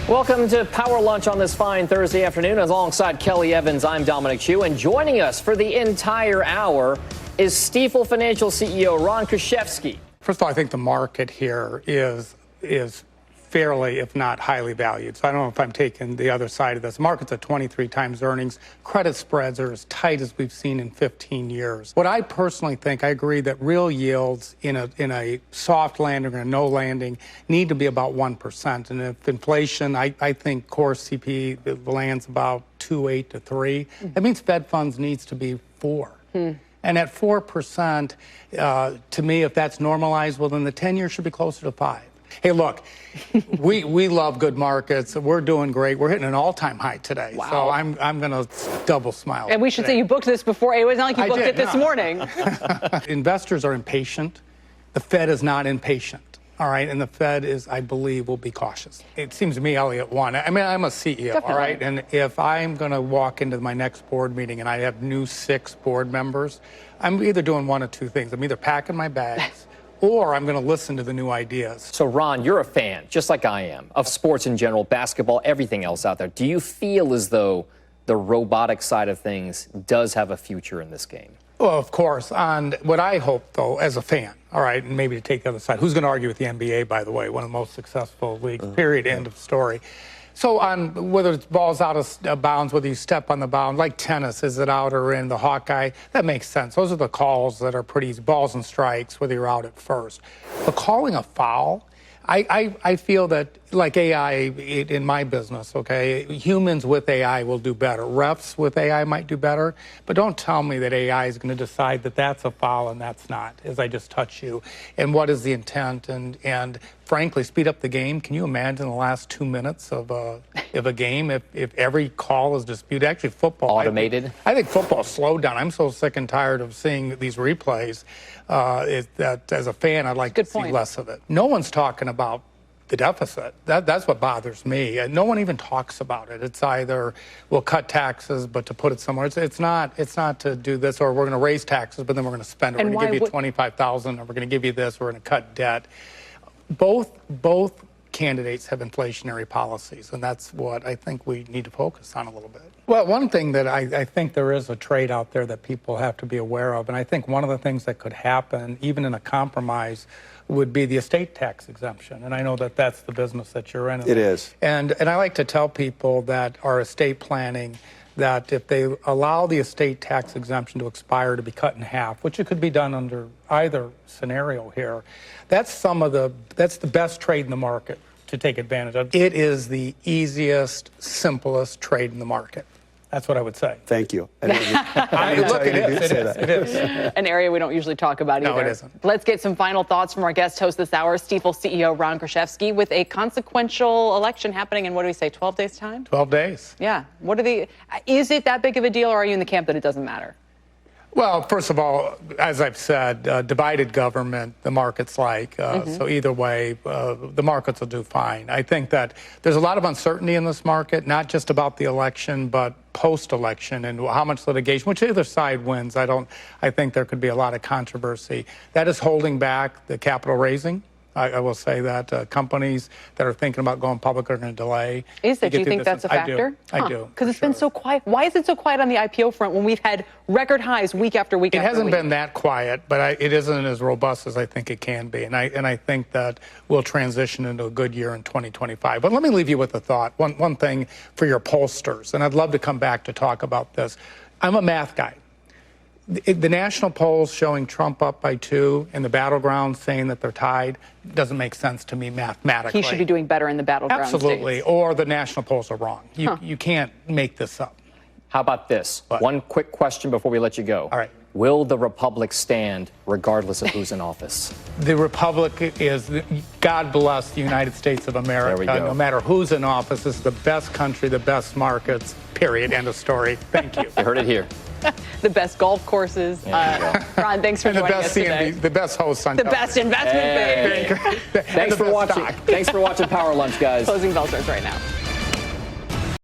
Welcome to Power Lunch on this fine Thursday afternoon. Alongside Kelly Evans, I'm Dominic Chu, and joining us for the entire hour is Stifel Financial CEO Ron Kruszewski. First of all, I think the market here is fairly, if not highly valued. So I don't know if I'm taking the other side of this. The market's at 23 times earnings. Credit spreads are as tight as we've seen in 15 years. What I personally think, I agree that real yields in a soft landing or a no landing need to be about 1%. And if inflation, I think core CPI lands about 2.8 to 3. That means Fed funds needs to be 4. And at 4%, to me, if that's normalized, well, then the 10-year should be closer to 5. Hey, look, we love good markets. We're doing great. We're hitting an all-time high today. Wow. So I'm going to double smile. And we should say you booked this before. It was not like you booked it this morning. Investors are impatient. The Fed is not impatient. All right, and the Fed is, I believe, will be cautious. It seems to me, Elliot, one. I mean, I'm a CEO, Definitely. all right? And if I'm going to walk into my next board meeting and I have new 6 board members, I'm either doing one of two things. I'm either packing my bags or I'm going to listen to the new ideas. So, Ron, you're a fan, just like I am, of sports in general, basketball, everything else out there. Do you feel as though the robotic side of things does have a future in this game? Well, of course. On what I hope, though, as a fan, all right, and maybe to take the other side, who's going to argue with the NBA, by the way, one of the most successful leagues, period, end of story. So on whether it's balls out of bounds, whether you step on the bound, like tennis, is it out or in, the Hawkeye, that makes sense. Those are the calls that are pretty easy, balls and strikes, whether you're out at first. But calling a foul, I feel that, like AI in my business, okay, humans with AI will do better. Refs with AI might do better, but don't tell me that AI is going to decide that that's a foul and that's not, as I just touch you. And what is the intent? And frankly, speed up the game. Can you imagine the last 2 minutes of a game if every call is disputed? Actually, football. Automated? I think football slowed down. I'm so sick and tired of seeing these replays that as a fan, I'd like to see less of it. No one's talking about the deficit. That's what bothers me. No one even talks about it. It's either we'll cut taxes, but to put it somewhere. It's not to do this, or we're going to raise taxes, but then we're going to spend it. We're going to give you $25,000, or we're going to give you this. We're going to cut debt. Both candidates have inflationary policies, and that's what I think we need to focus on a little bit. Well, one thing that I think there is a trade out there that people have to be aware of, and I think one of the things that could happen, even in a compromise, would be the estate tax exemption. And I know that that's the business that you're in. It is. And I like to tell people that are estate planning that if they allow the estate tax exemption to expire, to be cut in half, which it could be done under either scenario here, that's the best trade in the market to take advantage of. It is the easiest, simplest trade in the market. That's what I would say. Thank you. It is. An area we don't usually talk about either. No, it isn't. Let's get some final thoughts from our guest host this hour, Stifel CEO Ron Kruszewski, with a consequential election happening in, what do we say, 12 days' time? 12 days. Yeah. Is it that big of a deal, or are you in the camp that it doesn't matter? Well, first of all, as I've said, divided government, the market's like. So either way, the markets will do fine. I think that there's a lot of uncertainty in this market, not just about the election, but post-election and how much litigation, which either side wins. I think there could be a lot of controversy. That is holding back the capital raising. I will say that companies that are thinking about going public are going to delay. Is it? Do you think that's a factor? I do. Because it's been so quiet. Why is it so quiet on the IPO front when we've had record highs week after week after week? It hasn't been that quiet, but it isn't as robust as I think it can be. And I think that we'll transition into a good year in 2025. But let me leave you with a thought. One thing for your pollsters, and I'd love to come back to talk about this. I'm a math guy. The national polls showing Trump up by 2 and the battlegrounds saying that they're tied doesn't make sense to me mathematically. He should be doing better in the battleground Absolutely. states. Or the national polls are wrong. You can't make this up. How about this? What? One quick question before we let you go. All right. Will the Republic stand regardless of who's in office? The Republic is, God bless the United States of America. There we go. No matter who's in office, this is the best country, the best markets, period, end of story. Thank you. You heard it here. The best golf courses. Ron, thanks for joining us today. The best host on the best investment bank. Thanks for watching. Thanks for watching Power Lunch, guys. Closing bell starts right now.